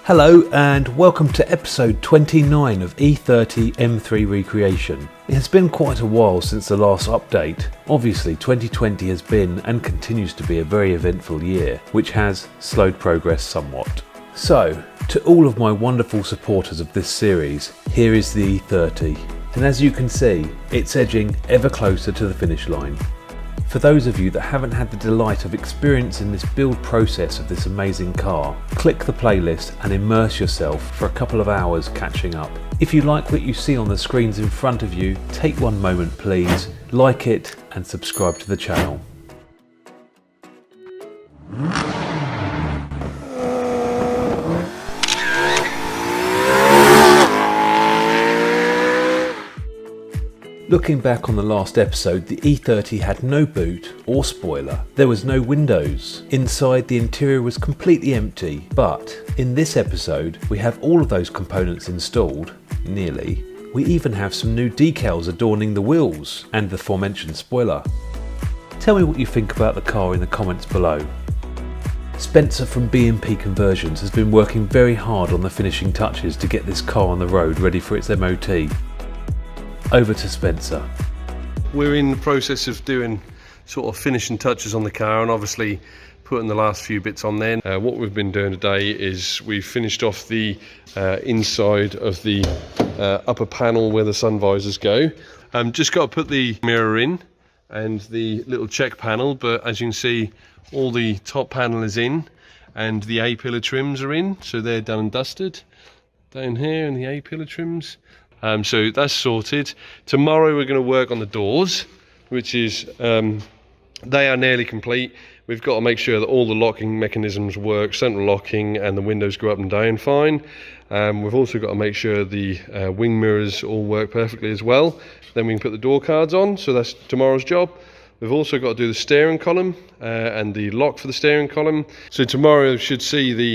Hello and welcome to episode 29 of E30 M3 Recreation. It has been quite a while since the last update. Obviously 2020 has been and continues to be a very eventful year, which has slowed progress somewhat. So, to all of my wonderful supporters of this series, here is the E30. And as you can see, it's edging ever closer to the finish line. For those of you that haven't had the delight of experiencing this build process of this amazing car, click the playlist and immerse yourself for a couple of hours catching up. If you like what you see on the screens in front of you, take one moment please, like it and subscribe to the channel. Looking back on the last episode, the E30 had no boot or spoiler. There was no windows. Inside, the interior was completely empty. But in this episode, we have all of those components installed, nearly. We even have some new decals adorning the wheels and the aforementioned spoiler. Tell me what you think about the car in the comments below. Spencer from BMP Conversions has been working very hard on the finishing touches to get this car on the road ready for its MOT. Over to Spencer. We're in the process of doing sort of finishing touches on the car and obviously putting the last few bits on there. What we've been doing today is we've finished off the inside of the upper panel where the sun visors go. Just got to put the mirror in and the little check panel, but as you can see all the top panel is in and the A-pillar trims are in, so they're done and dusted. Down here and the A-pillar trims. So that's sorted. Tomorrow we're going to work on the doors, which is, they are nearly complete. We've got to make sure that all the locking mechanisms work, central locking, and the windows go up and down fine. We've also got to make sure the wing mirrors all work perfectly as well. Then we can put the door cards on, so that's tomorrow's job. We've also got to do the steering column and the lock for the steering column. So tomorrow we should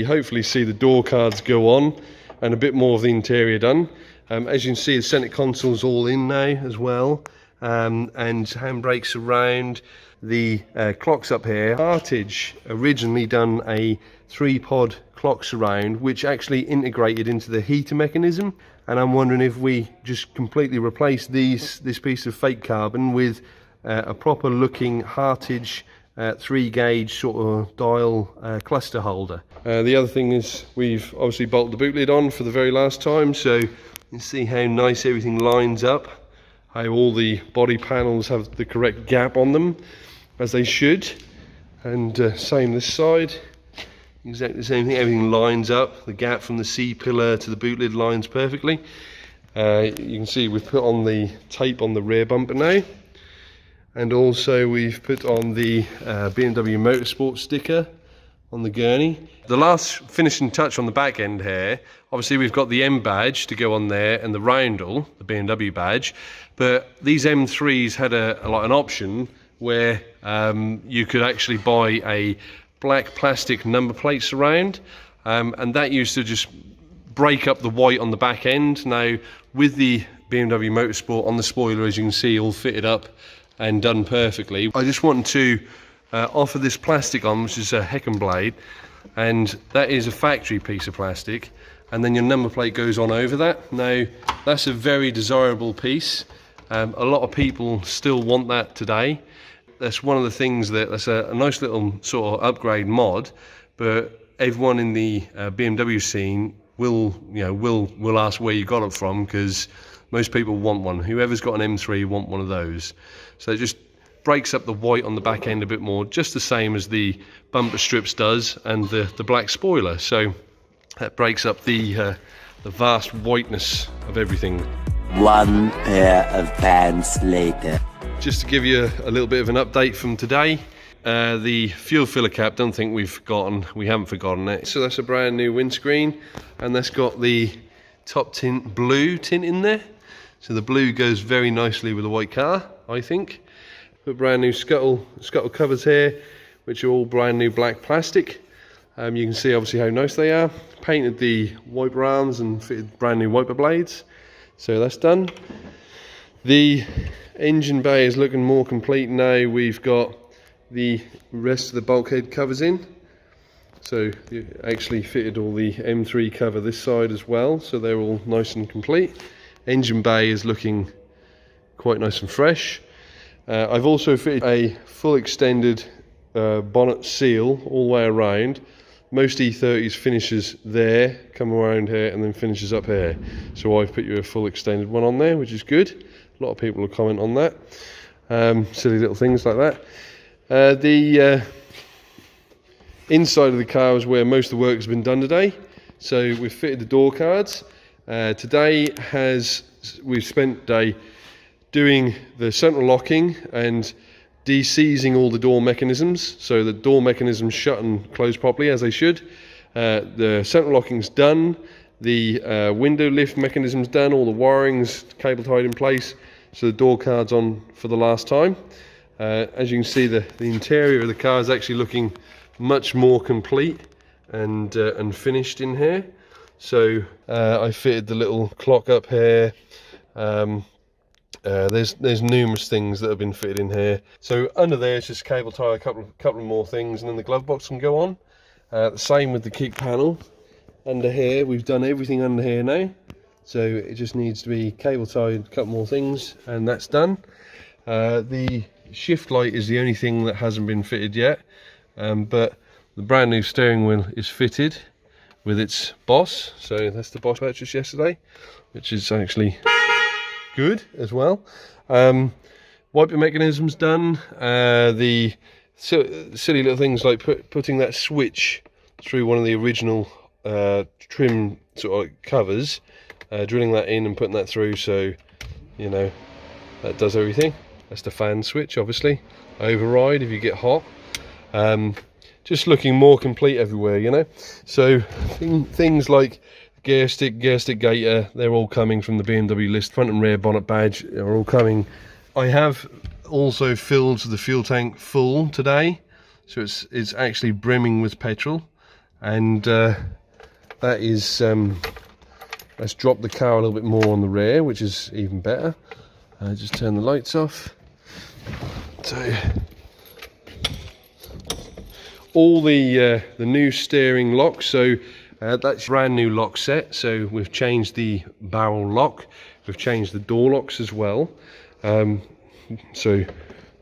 hopefully see the door cards go on and a bit more of the interior done. As you can see, the centre console's all in now as well, and handbrakes around. The clocks up here. Artage originally done a 3-pod clock surround, which actually integrated into the heater mechanism, and I'm wondering if we just completely replace this piece of fake carbon with a proper looking Artage 3-gauge sort of dial cluster holder. The other thing is we've obviously bolted the boot lid on for the very last time, so you see how nice everything lines up, how all the body panels have the correct gap on them, as they should. And same this side, exactly the same thing, everything lines up. The gap from the C-pillar to the boot lid lines perfectly. You can see we've put on the tape on the rear bumper now. And also we've put on the BMW Motorsport sticker on the gurney. The last finishing touch on the back end here, obviously we've got the M badge to go on there and the roundel, the BMW badge, but these M3s had like an option where you could actually buy a black plastic number plate surround, and that used to just break up the white on the back end. Now with the BMW Motorsport on the spoiler, as you can see, all fitted up and done perfectly, I just wanted to offer this plastic on, which is a Hecken blade, and that is a factory piece of plastic, and then your number plate goes on over that. Now that's a very desirable piece. A lot of people still want that today. That's one of the things that's a nice little sort of upgrade mod, but everyone in the BMW scene will ask where you got it from, because most people want one. Whoever's got an M3 want one of those. So it just breaks up the white on the back end a bit more, just the same as the bumper strips does and the black spoiler. So that breaks up the vast whiteness of everything. One pair of pants later. Just to give you a little bit of an update from today, the fuel filler cap, don't think we haven't forgotten it. So that's a brand new windscreen, and that's got the top tint, blue tint in there. So the blue goes very nicely with the white car, I think. Put brand new scuttle covers here, which are all brand new black plastic. You can see obviously how nice they are. Painted the wiper arms and fitted brand new wiper blades. So that's done. The engine bay is looking more complete now. We've got the rest of the bulkhead covers in. So So you actually fitted all the M3 cover this side as well, so they're all nice and complete. Engine bay is looking quite nice and fresh. I've also fitted a full extended bonnet seal all the way around. Most E30s finishes there, come around here and then finishes up here. So I've put you a full extended one on there, which is good. A lot of people will comment on that. Silly little things like that. The inside of the car is where most of the work has been done today. So we've fitted the door cards. We've spent day doing the central locking and de-seizing all the door mechanisms, so the door mechanisms shut and close properly as they should. The central locking's done, the window lift mechanism's done, all the wiring's cable tied in place, so the door card's on for the last time. As you can see, the interior of the car is actually looking much more complete and finished in here. So I fitted the little clock up here. There's numerous things that have been fitted in here. So under there it's just cable tie a couple of more things, and then the glove box can go on. The same with the kick panel. Under here we've done everything under here now, so it just needs to be cable tied a couple more things and that's done. The shift light is the only thing that hasn't been fitted yet, but the brand new steering wheel is fitted with its Boss. So that's the Boss purchase yesterday, which is actually good as well. Wiper mechanism's done. The silly little things like putting that switch through one of the original trim sort of covers, drilling that in and putting that through, so you know that does everything. That's the fan switch, obviously. Override if you get hot. Just looking more complete everywhere, you know. So things like gear stick gaiter, they're all coming from the BMW list. Front and rear bonnet badge are all coming. I have also filled the fuel tank full today, so it's actually brimming with petrol, and that is let's drop the car a little bit more on the rear, which is even better. Just turn the lights off. So all the new steering locks, so that's brand new lock set. So we've changed the barrel lock, we've changed the door locks as well. So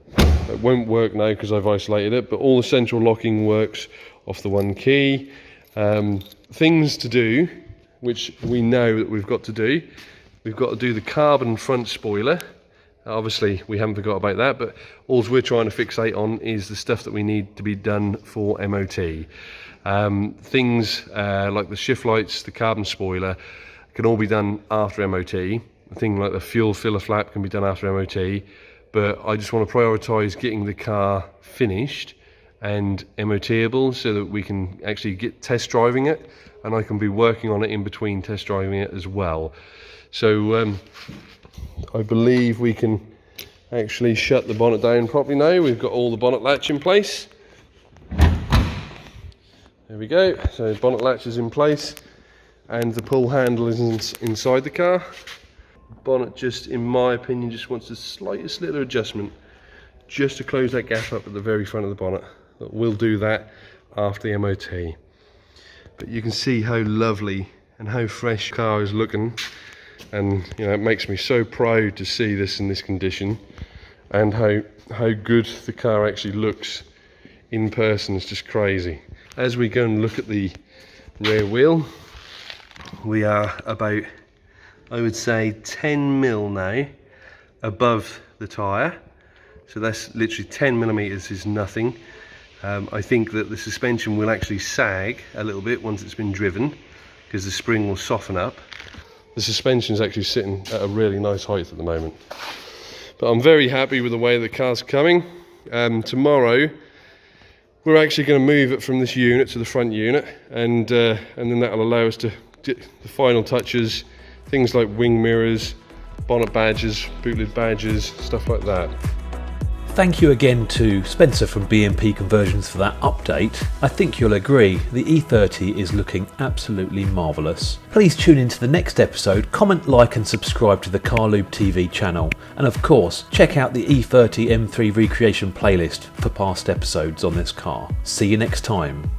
it won't work now because I've isolated it, but all the central locking works off the one key. Things to do, which we know that we've got to do. We've got to do the carbon front spoiler. Obviously we haven't forgot about that, but all we're trying to fixate on is the stuff that we need to be done for MOT. Things like the shift lights, the carbon spoiler can all be done after MOT. A thing like the fuel filler flap can be done after MOT, but I just want to prioritise getting the car finished and MOTable so that we can actually get test driving it, and I can be working on it in between test driving it as well. So I believe we can actually shut the bonnet down properly now. We've got all the bonnet latch in place. There we go. So the bonnet latch is in place and the pull handle is inside the car. Bonnet, just in my opinion, just wants the slightest little adjustment just to close that gap up at the very front of the bonnet. But we'll do that after the MOT. But you can see how lovely and how fresh the car is looking, and you know, it makes me so proud to see this in this condition, and how good the car actually looks in person is just crazy. As we go and look at the rear wheel, we are about, I would say, 10 mil now above the tyre, so that's literally 10 millimeters is nothing. I think that the suspension will actually sag a little bit once it's been driven, because the spring will soften up. The suspension is actually sitting at a really nice height at the moment. But I'm very happy with the way the car's coming. Tomorrow we're actually going to move it from this unit to the front unit, and then that will allow us to get the final touches, things like wing mirrors, bonnet badges, boot lid badges, stuff like that. Thank you again to Spencer from BMP Conversions for that update. I think you'll agree the E30 is looking absolutely marvellous. Please tune into the next episode, comment, like and subscribe to the Carlube TV channel, and of course check out the E30 M3 Recreation playlist for past episodes on this car. See you next time.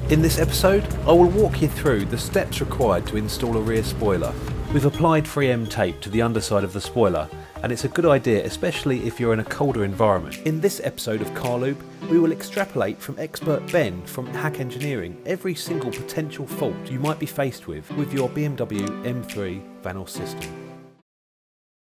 In this episode, I will walk you through the steps required to install a rear spoiler. We've applied 3M tape to the underside of the spoiler, and it's a good idea especially if you're in a colder environment. In this episode of Car Loop, we will extrapolate from expert Ben from Hack Engineering every single potential fault you might be faced with your BMW M3 Vanos system.